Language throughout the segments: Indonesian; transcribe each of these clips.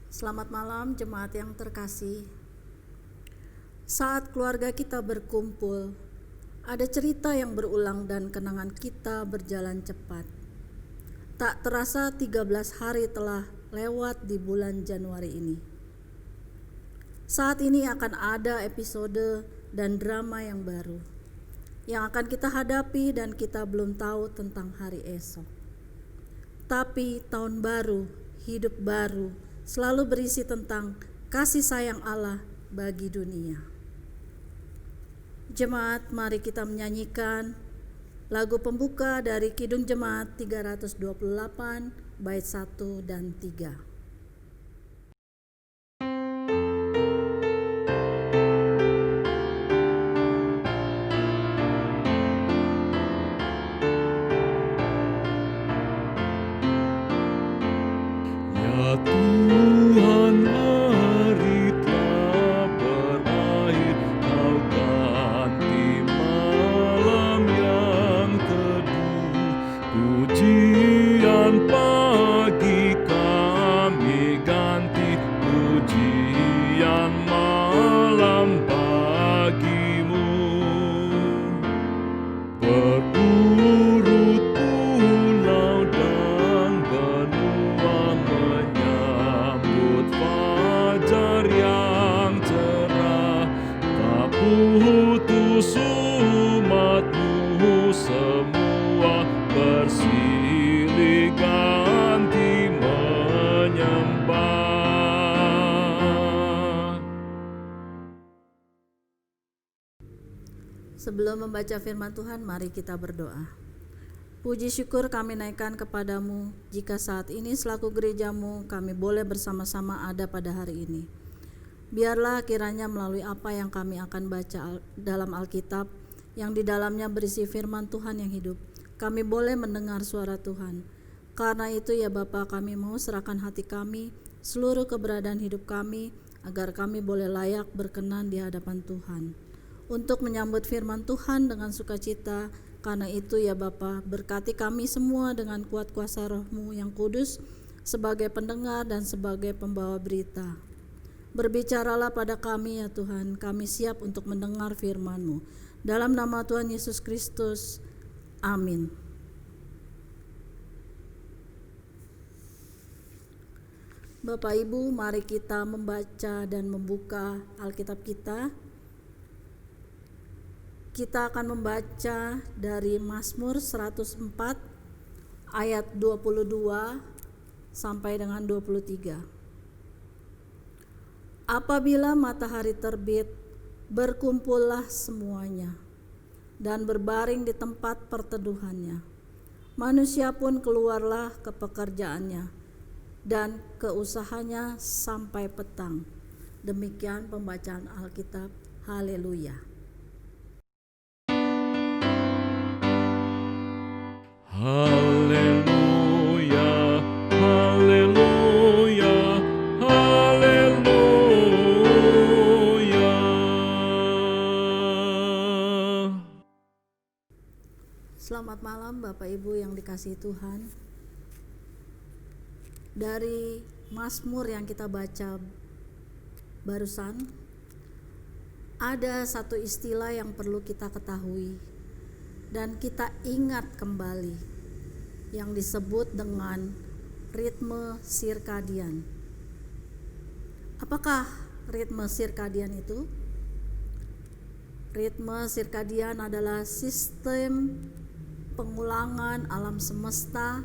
Selamat malam jemaat yang terkasih. Saat keluarga kita berkumpul, ada cerita yang berulang dan kenangan kita berjalan cepat. Tak terasa 13 hari telah lewat di bulan Januari ini. Saat ini akan ada episode dan drama yang baru yang akan kita hadapi dan kita belum tahu tentang hari esok. Tapi tahun baru, hidup baru selalu berisi tentang kasih sayang Allah bagi dunia. Jemaat, mari kita menyanyikan lagu pembuka dari Kidung Jemaat 328 bait 1 dan 3. Ya Tuhan, hari telah berakhir, Kau ganti malam yang teduh. Pujian pagi kami ganti, pujian malam bagimu. Berurut pulau dan benua menyambut fajar yang cerah. Tak putus umat-Mu semua bersilih ganti menyembah. Sebelum membaca firman Tuhan, mari kita berdoa. Puji syukur kami naikkan kepadamu, jika saat ini selaku gerejamu kami boleh bersama-sama ada pada hari ini. Biarlah kiranya melalui apa yang kami akan baca dalam Alkitab, yang di dalamnya berisi firman Tuhan yang hidup, kami boleh mendengar suara Tuhan. Karena itu ya Bapa, kami mau serahkan hati kami, seluruh keberadaan hidup kami, agar kami boleh layak berkenan di hadapan Tuhan, untuk menyambut firman Tuhan dengan sukacita. Karena itu ya Bapa, berkati kami semua dengan kuat kuasa Roh-Mu yang kudus, sebagai pendengar dan sebagai pembawa berita. Berbicaralah pada kami ya Tuhan, kami siap untuk mendengar firman-Mu. Dalam nama Tuhan Yesus Kristus, amin. Bapak Ibu, mari kita membaca dan membuka Alkitab kita. Kita akan membaca dari Mazmur 104 ayat 22 sampai dengan 23. Apabila matahari terbit, berkumpullah semuanya dan berbaring di tempat perteduhannya. Manusia pun keluarlah ke pekerjaannya dan ke usahanya sampai petang. Demikian pembacaan Alkitab. Haleluya. Haleluya, haleluya, haleluya. Selamat malam Bapak Ibu yang dikasihi Tuhan. Dari Mazmur yang kita baca barusan, ada satu istilah yang perlu kita ketahui dan kita ingat kembali, yang disebut dengan ritme sirkadian. Apakah ritme sirkadian itu? Ritme sirkadian adalah sistem pengulangan alam semesta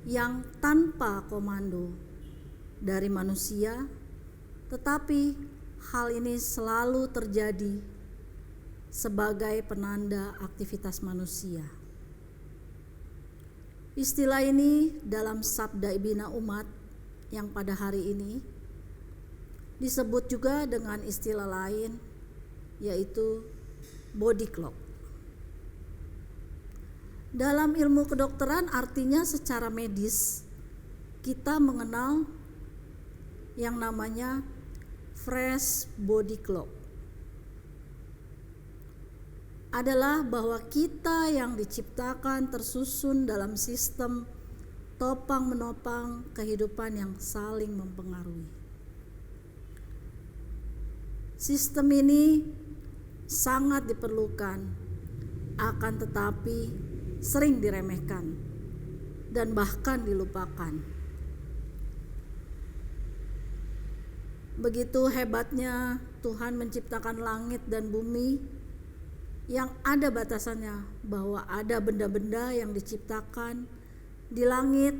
yang tanpa komando dari manusia, tetapi hal ini selalu terjadi sebagai penanda aktivitas manusia. Istilah ini dalam Sabda Bina Umat yang pada hari ini disebut juga dengan istilah lain, yaitu body clock. Dalam ilmu kedokteran artinya secara medis kita mengenal yang namanya fresh body clock. Adalah bahwa kita yang diciptakan tersusun dalam sistem topang menopang kehidupan yang saling mempengaruhi. Sistem ini sangat diperlukan, akan tetapi sering diremehkan dan bahkan dilupakan. Begitu hebatnya Tuhan menciptakan langit dan bumi yang ada batasannya, bahwa ada benda-benda yang diciptakan di langit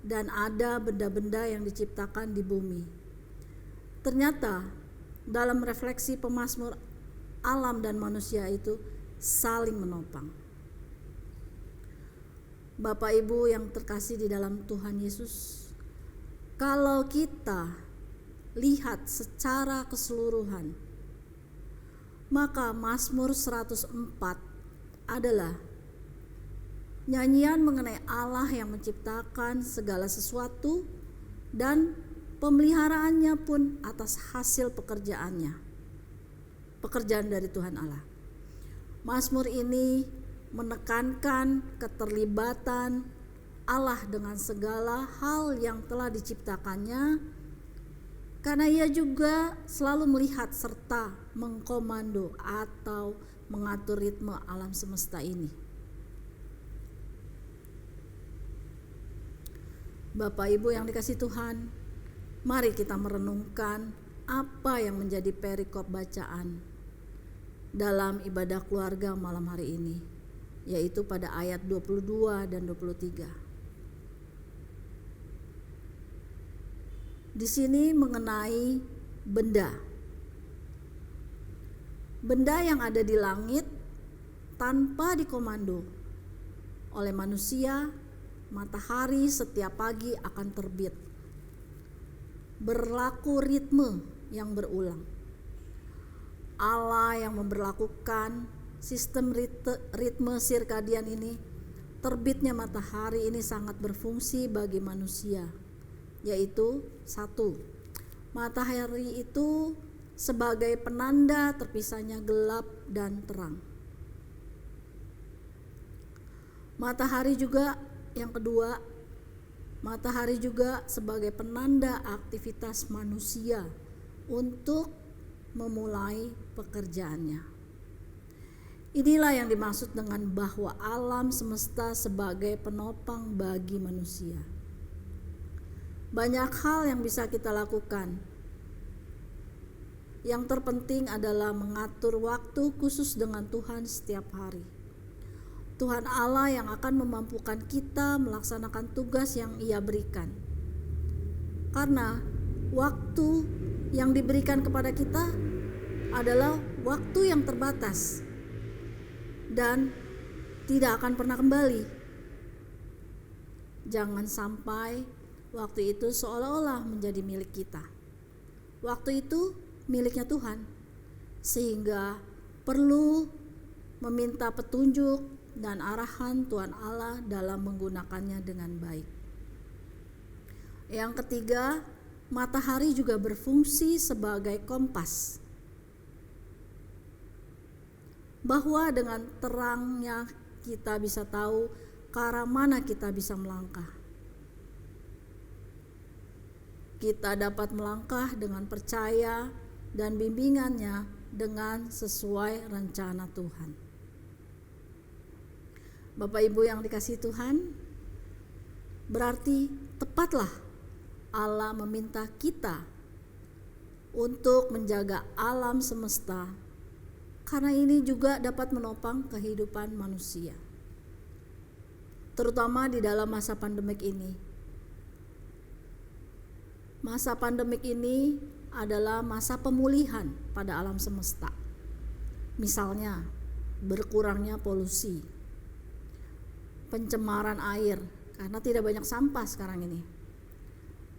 dan ada benda-benda yang diciptakan di bumi. Ternyata dalam refleksi pemazmur, alam dan manusia itu saling menopang. Bapak Ibu yang terkasih di dalam Tuhan Yesus, kalau kita lihat secara keseluruhan, maka Mazmur 104 adalah nyanyian mengenai Allah yang menciptakan segala sesuatu dan pemeliharaannya pun atas hasil pekerjaan dari Tuhan Allah. Mazmur ini menekankan keterlibatan Allah dengan segala hal yang telah diciptakannya, karena ia juga selalu melihat serta mengkomando atau mengatur ritme alam semesta ini. Bapak Ibu yang dikasihi Tuhan, mari kita merenungkan apa yang menjadi perikop bacaan dalam ibadah keluarga malam hari ini, yaitu pada ayat 22 dan 23. Di sini mengenai benda yang ada di langit tanpa dikomando oleh manusia. Matahari setiap pagi akan terbit, berlaku ritme yang berulang. Allah yang memberlakukan sistem ritme sirkadian ini. Terbitnya matahari ini sangat berfungsi bagi manusia, yaitu 1. Matahari itu sebagai penanda terpisahnya gelap dan terang. Yang kedua, matahari juga sebagai penanda aktivitas manusia untuk memulai pekerjaannya. Inilah yang dimaksud dengan bahwa alam semesta sebagai penopang bagi manusia. Banyak hal yang bisa kita lakukan. Yang terpenting adalah mengatur waktu khusus dengan Tuhan setiap hari. Tuhan Allah yang akan memampukan kita melaksanakan tugas yang Ia berikan. Karena waktu yang diberikan kepada kita adalah waktu yang terbatas dan tidak akan pernah kembali. Jangan sampai waktu itu seolah-olah menjadi milik kita. Waktu itu miliknya Tuhan, sehingga perlu meminta petunjuk dan arahan Tuhan Allah dalam menggunakannya dengan baik. Yang ketiga, matahari juga berfungsi sebagai kompas, bahwa dengan terangnya kita bisa tahu ke arah mana kita bisa melangkah. Kita dapat melangkah dengan percaya dan bimbingannya dengan sesuai rencana Tuhan. Bapak Ibu yang dikasihi Tuhan, berarti tepatlah Allah meminta kita untuk menjaga alam semesta, karena ini juga dapat menopang kehidupan manusia, terutama di dalam masa pandemik ini. Masa pandemik ini adalah masa pemulihan pada alam semesta. Misalnya, berkurangnya polusi, pencemaran air karena tidak banyak sampah sekarang ini.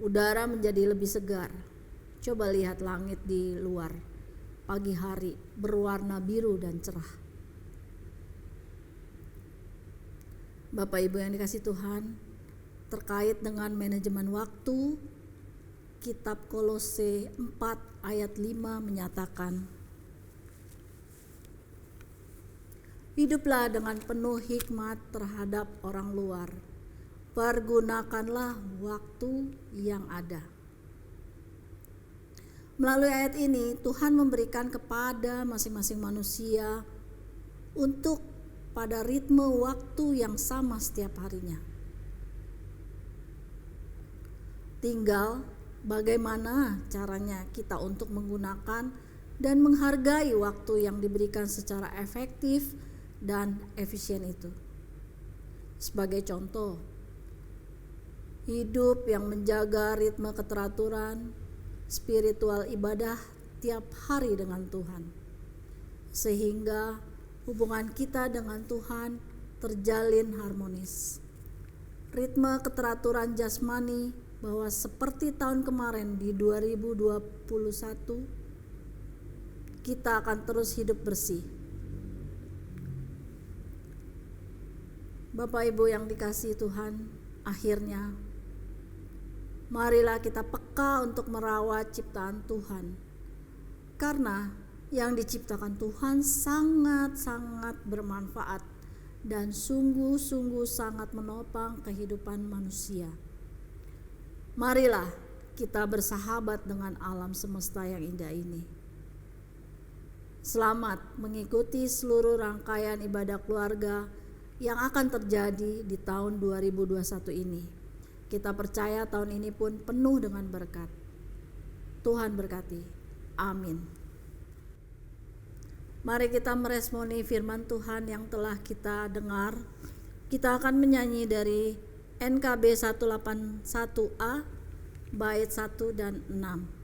Udara menjadi lebih segar. Coba lihat langit di luar pagi hari berwarna biru dan cerah. Bapak Ibu yang dikasihi Tuhan, terkait dengan manajemen waktu, Kitab Kolose 4 ayat 5 menyatakan, hiduplah dengan penuh hikmat terhadap orang luar, pergunakanlah waktu yang ada. Melalui ayat ini Tuhan memberikan kepada masing-masing manusia untuk pada ritme waktu yang sama setiap harinya. Tinggal bagaimana caranya kita untuk menggunakan dan menghargai waktu yang diberikan secara efektif dan efisien itu. Sebagai contoh, hidup yang menjaga ritme keteraturan spiritual ibadah tiap hari dengan Tuhan, sehingga hubungan kita dengan Tuhan terjalin harmonis. Ritme keteraturan jasmani bahwa seperti tahun kemarin di 2021 kita akan terus hidup bersih. Bapak Ibu yang dikasihi Tuhan, akhirnya marilah kita peka untuk merawat ciptaan Tuhan. Karena yang diciptakan Tuhan sangat-sangat bermanfaat dan sungguh-sungguh sangat menopang kehidupan manusia. Marilah kita bersahabat dengan alam semesta yang indah ini. Selamat mengikuti seluruh rangkaian ibadah keluarga yang akan terjadi di tahun 2021 ini. Kita percaya tahun ini pun penuh dengan berkat. Tuhan berkati. Amin. Mari kita meresponi firman Tuhan yang telah kita dengar. Kita akan menyanyi dari NKB 181A bait 1 dan 6.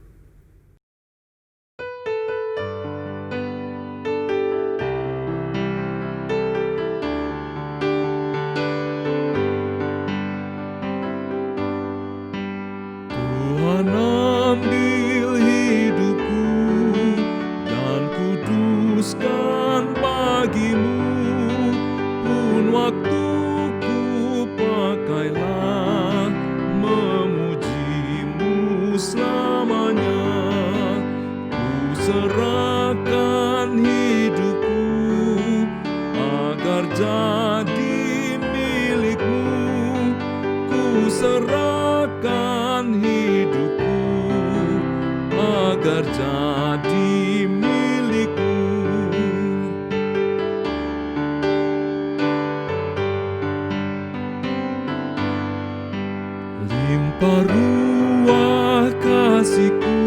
Tuhan ambil hidupku dan kuduskan bagimu, pun waktuku pakailah memujimu selamanya. Ku serahkan hidupku agar jadi milikmu. Ku serahkan hidupku agar jadi milikmu. Limpah ruah kasih-Ku,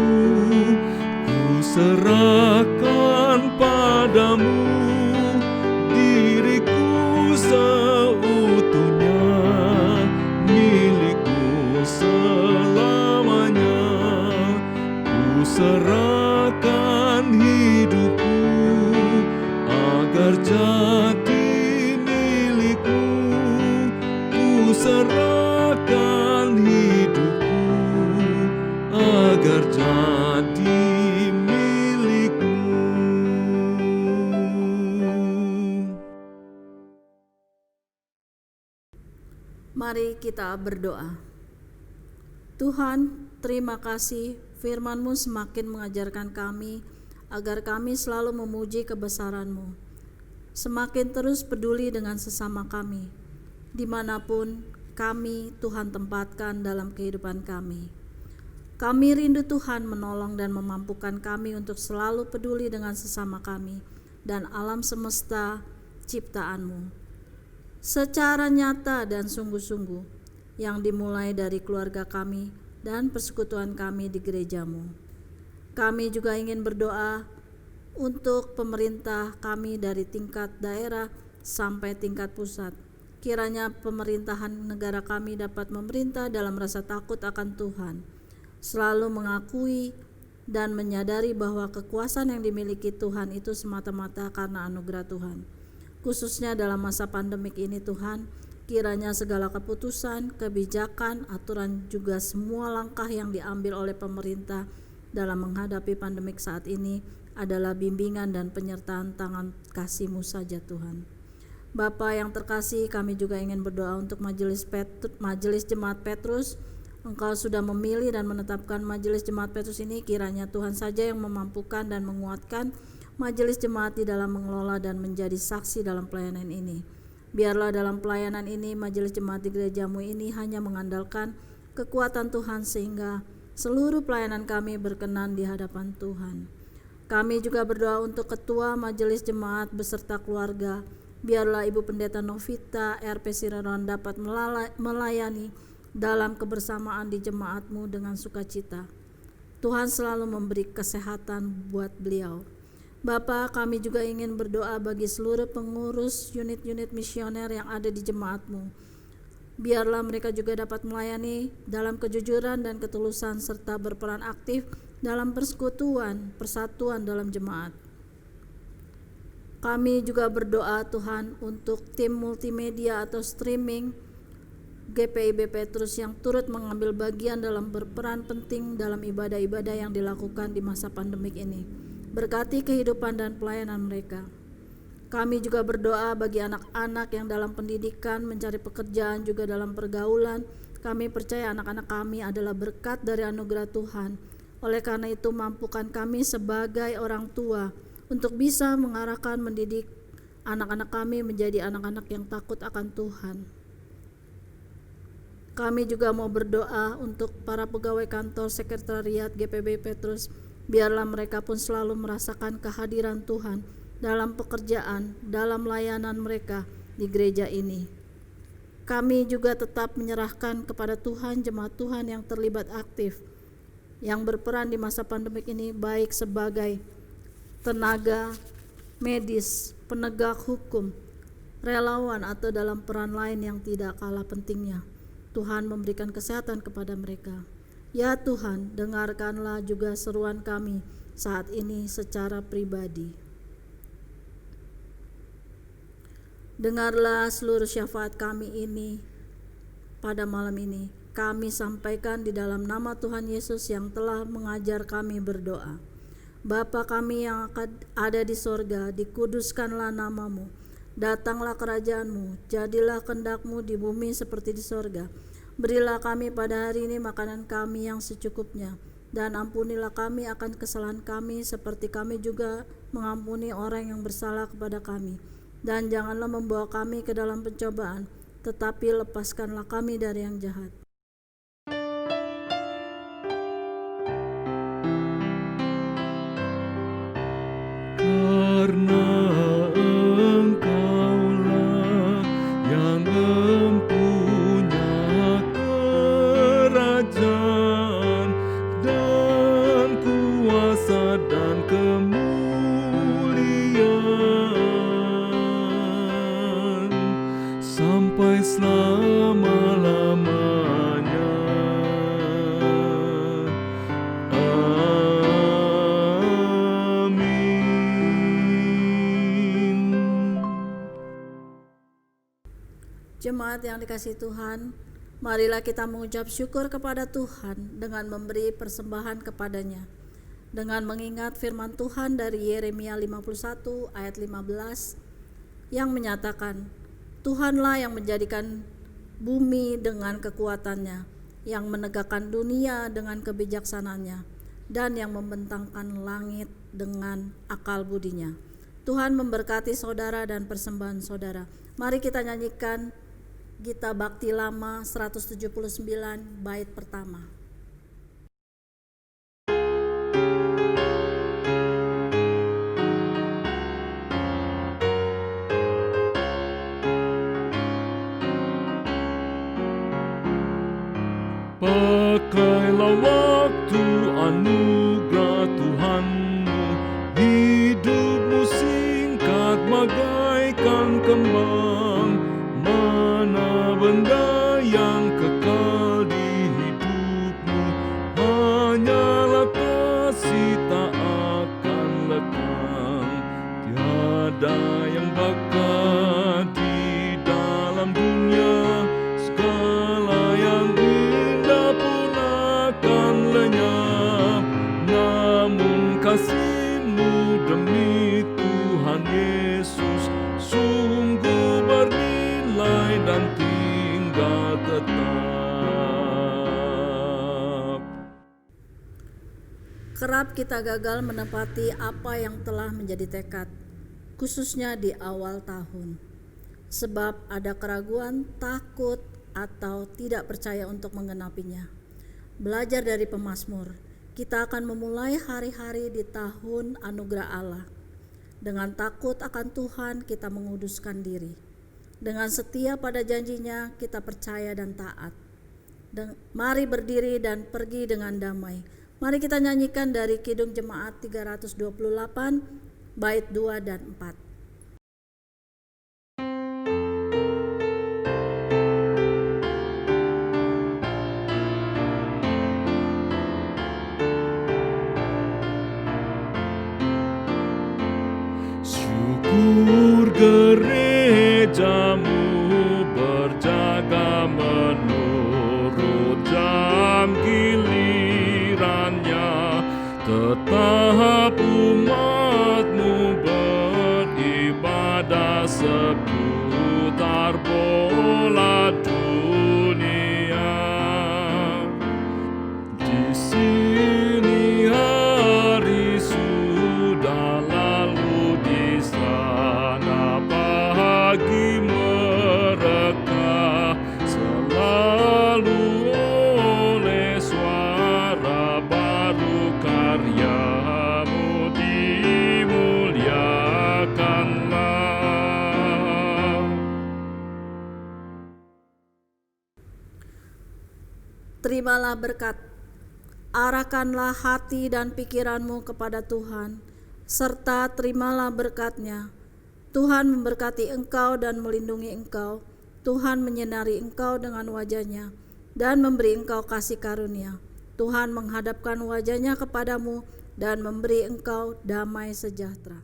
Ku serahkan padamu. Diriku seutuhnya milik-Mu selamanya. Ku serahkan hidupku agar jadi milik-Mu. Ku serahkan hidupku agar jadi milik-Mu. Mari kita berdoa. Tuhan, terima kasih firman-Mu semakin mengajarkan kami agar kami selalu memuji kebesaran-Mu, semakin terus peduli dengan sesama kami, dimanapun kami Tuhan tempatkan dalam kehidupan kami. Kami rindu Tuhan menolong dan memampukan kami untuk selalu peduli dengan sesama kami dan alam semesta ciptaan-Mu secara nyata dan sungguh-sungguh, yang dimulai dari keluarga kami dan persekutuan kami di gereja-Mu. Kami juga ingin berdoa untuk pemerintah kami dari tingkat daerah sampai tingkat pusat. Kiranya pemerintahan negara kami dapat memerintah dalam rasa takut akan Tuhan, selalu mengakui dan menyadari bahwa kekuasaan yang dimiliki Tuhan itu semata-mata karena anugerah Tuhan. Khususnya dalam masa pandemik ini Tuhan, kiranya segala keputusan, kebijakan, aturan juga semua langkah yang diambil oleh pemerintah dalam menghadapi pandemik saat ini adalah bimbingan dan penyertaan tangan kasih-Mu saja Tuhan. Bapa yang terkasih, kami juga ingin berdoa untuk Majelis Jemaat Petrus. Engkau sudah memilih dan menetapkan Majelis Jemaat Petrus ini, kiranya Tuhan saja yang memampukan dan menguatkan Majelis Jemaat di dalam mengelola dan menjadi saksi dalam pelayanan ini. Biarlah dalam pelayanan ini majelis jemaat di gerejamu ini hanya mengandalkan kekuatan Tuhan sehingga seluruh pelayanan kami berkenan di hadapan Tuhan. Kami juga berdoa untuk ketua majelis jemaat beserta keluarga. Biarlah Ibu Pendeta Novita RP Siraron dapat melayani dalam kebersamaan di jemaatmu dengan sukacita. Tuhan selalu memberi kesehatan buat beliau. Bapa, kami juga ingin berdoa bagi seluruh pengurus unit-unit misioner yang ada di jemaatmu. Biarlah mereka juga dapat melayani dalam kejujuran dan ketulusan serta berperan aktif dalam persekutuan, persatuan dalam jemaat. Kami juga berdoa Tuhan untuk tim multimedia atau streaming GPIB Petrus yang turut mengambil bagian dalam berperan penting dalam ibadah-ibadah yang dilakukan di masa pandemik ini. Berkati kehidupan dan pelayanan mereka. Kami juga berdoa bagi anak-anak yang dalam pendidikan, mencari pekerjaan, juga dalam pergaulan. Kami percaya anak-anak kami adalah berkat dari anugerah Tuhan. Oleh karena itu, mampukan kami sebagai orang tua untuk bisa mengarahkan, mendidik anak-anak kami menjadi anak-anak yang takut akan Tuhan. Kami juga mau berdoa untuk para pegawai kantor sekretariat GPIB Petrus. Biarlah mereka pun selalu merasakan kehadiran Tuhan dalam pekerjaan, dalam layanan mereka di gereja ini. Kami juga tetap menyerahkan kepada Tuhan jemaat Tuhan yang terlibat aktif, yang berperan di masa pandemik ini, baik sebagai tenaga medis, penegak hukum, relawan, atau dalam peran lain yang tidak kalah pentingnya. Tuhan memberikan kesehatan kepada mereka. Ya Tuhan, dengarkanlah juga seruan kami saat ini secara pribadi. Dengarlah seluruh syafaat kami ini pada malam ini. Kami sampaikan di dalam nama Tuhan Yesus yang telah mengajar kami berdoa. Bapa kami yang ada di sorga, dikuduskanlah namamu. Datanglah kerajaanmu, jadilah kehendak-Mu di bumi seperti di sorga. Berilah kami pada hari ini makanan kami yang secukupnya, dan ampunilah kami akan kesalahan kami seperti kami juga mengampuni orang yang bersalah kepada kami. Dan janganlah membawa kami ke dalam pencobaan, tetapi lepaskanlah kami dari yang jahat. Karena Engkaulah yang mempunyai kerajaan dan kuasa dan kemuliaan sampai selama-lamanya. Jemaat yang dikasihi Tuhan, marilah kita mengucap syukur kepada Tuhan dengan memberi persembahan kepadanya. Dengan mengingat firman Tuhan dari Yeremia 51 ayat 15 yang menyatakan, Tuhanlah yang menjadikan bumi dengan kekuatannya, yang menegakkan dunia dengan kebijaksanaannya, dan yang membentangkan langit dengan akal budinya. Tuhan memberkati saudara dan persembahan saudara. Mari kita nyanyikan Gita Bakti Lama 179 bait pertama. Pakailah waktu anugerah Tuhanmu, hidupmu singkat bagaikan kembang. Mana benda yang kekal di hidupmu, hanyalah kasih tak akan lekang. Tiada yang bakal di dalam dunia, segala yang indah pun akan lenyap. Namun kasih-Mu demi Tuhan Yesus sungguh bernilai dan tinggal tetap. Kerap kita gagal menepati apa yang telah menjadi tekad, khususnya di awal tahun. sebab ada keraguan, takut, atau tidak percaya untuk menggenapinya. Belajar dari pemazmur, kita akan memulai hari-hari di tahun anugerah Allah. Dengan takut akan Tuhan kita menguduskan diri. Dengan setia pada janjinya kita percaya dan taat. Mari berdiri dan pergi dengan damai. Mari kita nyanyikan dari Kidung Jemaat 328 bait 2 dan 4. Syukur gerejamu berjaga menurut jam gilirannya, tetap umatmu beribadah seputar bola dunia. Di sini hari sudah lalu, di sana pagi mereka, selalu oleh suara baru karyamu dimuliakanlah. Terimalah berkat, arahkanlah hati dan pikiranmu kepada Tuhan, serta terimalah berkat-Nya. Tuhan memberkati engkau dan melindungi engkau. Tuhan menyinari engkau dengan wajah-Nya dan memberi engkau kasih karunia. Tuhan menghadapkan wajah-Nya kepadamu dan memberi engkau damai sejahtera.